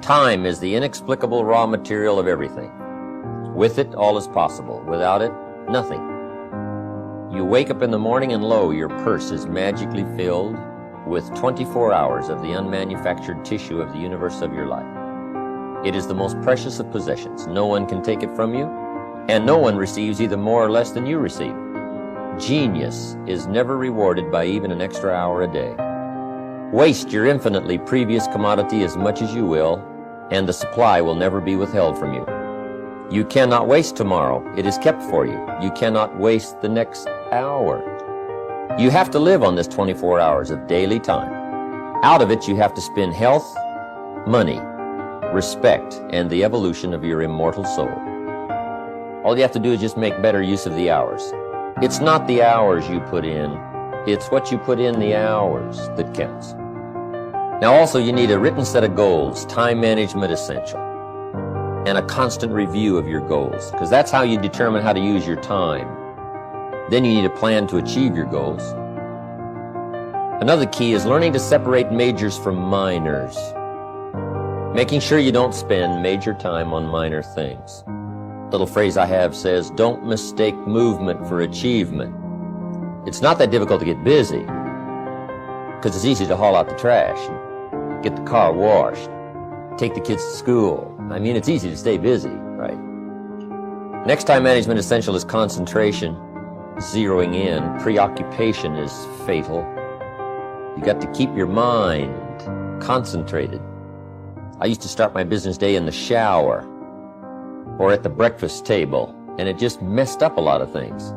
Time is the inexplicable raw material of everything. With it, all is possible. Without it, nothing. You wake up in the morning and lo, your purse is magically filled with 24 hours of the unmanufactured tissue of the universe of your life. It is the most precious of possessions. No one can take it from you, and no one receives either more or less than you receive. Genius is never rewarded by even an extra hour a day. Waste your infinitely previous commodity as much as you will, and the supply will never be withheld from you. You cannot waste tomorrow. It is kept for you. You cannot waste the next hour. You have to live on this 24 hours of daily time. Out of it, you have to spend health, money, respect, and the evolution of your immortal soul. All you have to do is just make better use of the hours. It's not the hours you put in, it's what you put in the hours that counts. Now also you need a written set of goals, time management essential, and a constant review of your goals, because that's how you determine how to use your time. Then you need a plan to achieve your goals. Another key is learning to separate majors from minors, making sure you don't spend major time on minor things. Little phrase I have says, don't mistake movement for achievement. It's not that difficult to get busy, because it's easy to haul out the trash, get the car washed, take the kids to school. I mean, it's easy to stay busy, right? Next time management essential is concentration, zeroing in. Preoccupation is fatal. You got to keep your mind concentrated. I used to start my business day in the shower or at the breakfast table, and it just messed up a lot of things.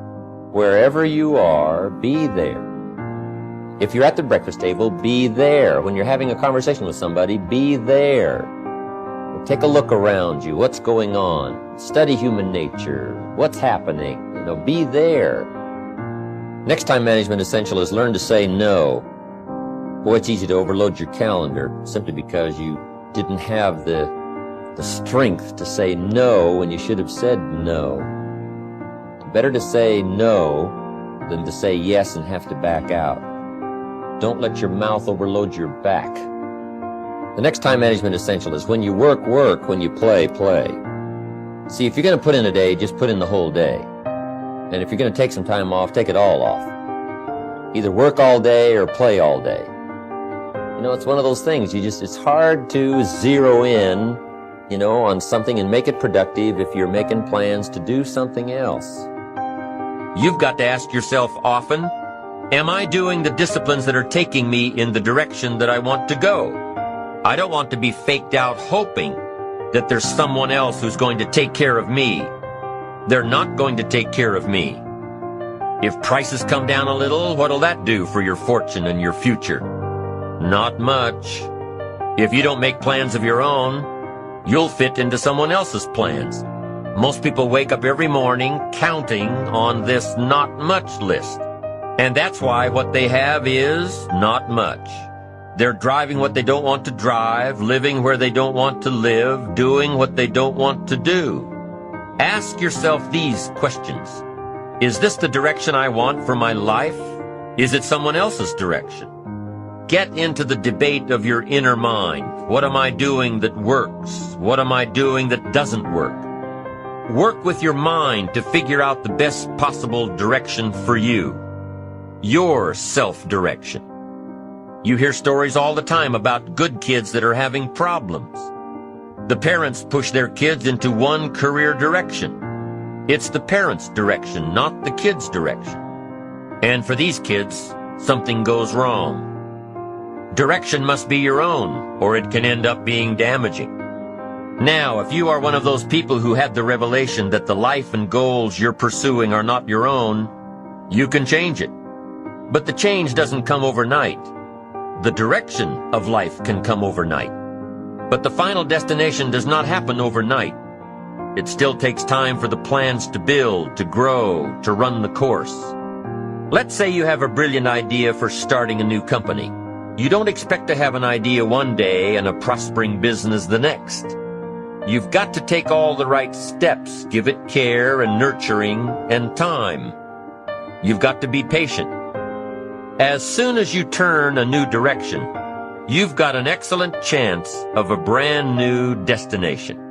Wherever you are, be there. If you're at the breakfast table, be there. When you're having a conversation with somebody, be there. Take a look around you. What's going on? Study human nature. What's happening? Be there. Next time management essential is learn to say no. Boy, it's easy to overload your calendar simply because you didn't have the strength to say no when you should have said no. Better to say no than to say yes and have to back out. Don't let your mouth overload your back. The next time management essential is when you work, work. When you play, play. See, if you're going to put in a day, just put in the whole day. And if you're going to take some time off, take it all off. Either work all day or play all day. It's one of those things. It's hard to zero in, on something and make it productive if you're making plans to do something else. You've got to ask yourself often, am I doing the disciplines that are taking me in the direction that I want to go? I don't want to be faked out hoping that there's someone else who's going to take care of me. They're not going to take care of me. If prices come down a little, what'll that do for your fortune and your future? Not much. If you don't make plans of your own, you'll fit into someone else's plans. Most people wake up every morning counting on this not much list. And that's why what they have is not much. They're driving what they don't want to drive, living where they don't want to live, doing what they don't want to do. Ask yourself these questions. Is this the direction I want for my life? Is it someone else's direction? Get into the debate of your inner mind. What am I doing that works? What am I doing that doesn't work? Work with your mind to figure out the best possible direction for you. Your self-direction. You hear stories all the time about good kids that are having problems. The parents push their kids into one career direction. It's the parents' direction, not the kids' direction. And for these kids, something goes wrong. Direction must be your own, or it can end up being damaging. Now, if you are one of those people who had the revelation that the life and goals you're pursuing are not your own, you can change it. But the change doesn't come overnight. The direction of life can come overnight. But the final destination does not happen overnight. It still takes time for the plans to build, to grow, to run the course. Let's say you have a brilliant idea for starting a new company. You don't expect to have an idea one day and a prospering business the next. You've got to take all the right steps, give it care and nurturing and time. You've got to be patient. As soon as you turn a new direction, you've got an excellent chance of a brand new destination.